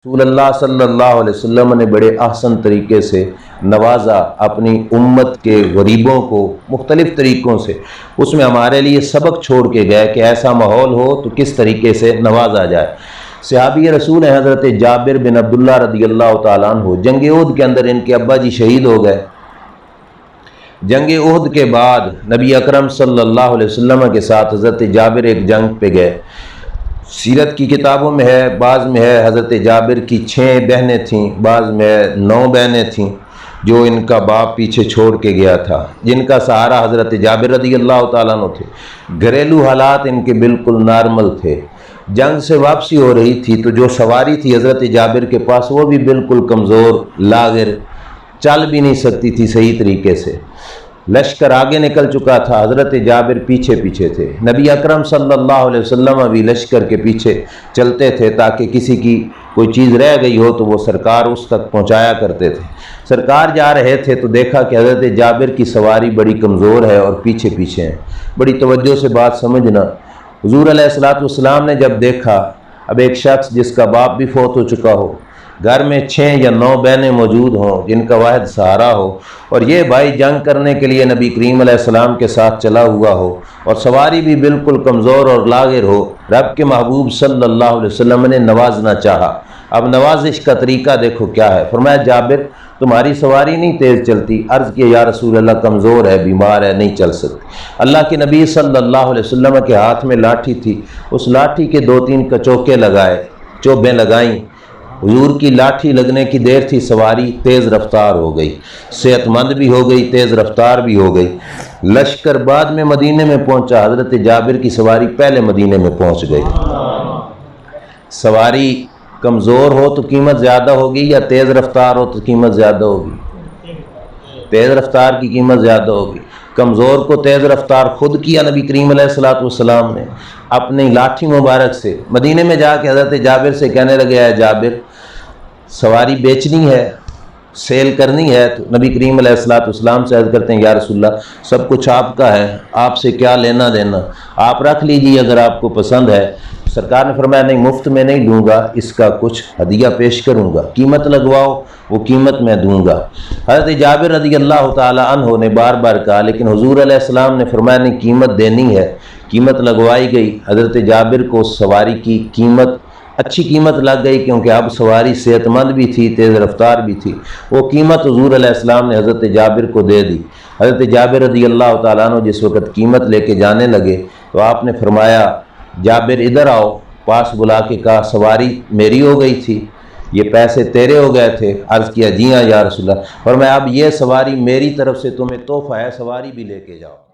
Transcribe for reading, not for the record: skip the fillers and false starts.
رسول اللہ صلی اللہ علیہ وسلم نے بڑے احسن طریقے سے نوازا اپنی امت کے غریبوں کو مختلف طریقوں سے۔ اس میں ہمارے لیے سبق چھوڑ کے گئے کہ ایسا ماحول ہو تو کس طریقے سے نوازا جائے۔ صحابی رسول ہیں حضرت جابر بن عبداللہ رضی اللہ تعالیٰ عنہ، جنگ احد کے اندر ان کے ابا جی شہید ہو گئے۔ جنگ احد کے بعد نبی اکرم صلی اللہ علیہ وسلم کے ساتھ حضرت جابر ایک جنگ پہ گئے۔ سیرت کی کتابوں میں ہے، بعض میں ہے حضرت جابر کی 6 بہنیں تھیں، بعض میں 9 بہنیں تھیں جو ان کا باپ پیچھے چھوڑ کے گیا تھا، جن کا سہارا حضرت جابر رضی اللہ تعالیٰ عنہ تھے۔ گھریلو حالات ان کے بالکل نارمل تھے۔ جنگ سے واپسی ہو رہی تھی تو جو سواری تھی حضرت جابر کے پاس وہ بھی بالکل کمزور لاغر، چل بھی نہیں سکتی تھی صحیح طریقے سے۔ لشکر آگے نکل چکا تھا، حضرت جابر پیچھے پیچھے تھے۔ نبی اکرم صلی اللہ علیہ وسلم بھی لشکر کے پیچھے چلتے تھے تاکہ کسی کی کوئی چیز رہ گئی ہو تو وہ سرکار اس تک پہنچایا کرتے تھے۔ سرکار جا رہے تھے تو دیکھا کہ حضرت جابر کی سواری بڑی کمزور ہے اور پیچھے پیچھے ہیں۔ بڑی توجہ سے بات سمجھنا۔ حضور علیہ الصلوۃ والسلام نے جب دیکھا اب ایک شخص جس کا باپ بھی فوت ہو چکا ہو، گھر میں 6 یا 9 بہنیں موجود ہوں جن کا واحد سہارا ہو، اور یہ بھائی جنگ کرنے کے لیے نبی کریم علیہ السلام کے ساتھ چلا ہوا ہو اور سواری بھی بالکل کمزور اور لاغر ہو، رب کے محبوب صلی اللہ علیہ وسلم نے نوازنا چاہا۔ اب نوازش کا طریقہ دیکھو کیا ہے۔ فرمایا جابر تمہاری سواری نہیں تیز چلتی۔ عرض کیا یا رسول اللہ کمزور ہے، بیمار ہے، نہیں چل سکتی۔ اللہ کے نبی صلی اللہ علیہ وسلم کے ہاتھ میں لاٹھی تھی، اس لاٹھی کے 2-3 کچوکے لگائے، چوبیں لگائیں۔ حضور کی لاٹھی لگنے کی دیر تھی، سواری تیز رفتار ہو گئی، صحت مند بھی ہو گئی، تیز رفتار بھی ہو گئی۔ لشکر بعد میں مدینے میں پہنچا، حضرت جابر کی سواری پہلے مدینے میں پہنچ گئی۔ سواری کمزور ہو تو قیمت زیادہ ہوگی یا تیز رفتار ہو تو قیمت زیادہ ہوگی؟ تیز رفتار کی قیمت زیادہ ہوگی۔ کمزور کو تیز رفتار خود کیا نبی کریم علیہ الصلوۃ والسلام نے اپنی لاٹھی مبارک سے۔ مدینے میں جا کے حضرت جابر سے کہنے لگے اے جابر سواری بیچنی ہے، سیل کرنی ہے؟ تو نبی کریم علیہ الصلوۃ والسلام سے عرض کرتے ہیں یا رسول اللہ سب کچھ آپ کا ہے، آپ سے کیا لینا دینا، آپ رکھ لیجیے اگر آپ کو پسند ہے۔ سرکار نے فرمایا نہیں، مفت میں نہیں دوں گا، اس کا کچھ ہدیہ پیش کروں گا، قیمت لگواؤ، وہ قیمت میں دوں گا۔ حضرت جابر رضی اللہ تعالی عنہ نے بار بار کہا، لیکن حضور علیہ السلام نے فرمایا نہیں قیمت دینی ہے۔ قیمت لگوائی گئی، حضرت جابر کو سواری کی قیمت اچھی قیمت لگ گئی کیونکہ اب سواری صحت مند بھی تھی، تیز رفتار بھی تھی۔ وہ قیمت حضور علیہ السلام نے حضرت جابر کو دے دی۔ حضرت جابر رضی اللہ تعالیٰ عنہ جس وقت قیمت لے کے جانے لگے تو آپ نے فرمایا جابر ادھر آؤ، پاس بلا کے کہا سواری میری ہو گئی تھی، یہ پیسے تیرے ہو گئے تھے؟ عرض کیا جی ہاں یا رسول اللہ۔ فرمایا اب یہ سواری میری طرف سے تمہیں تحفہ ہے، سواری بھی لے کے جاؤ۔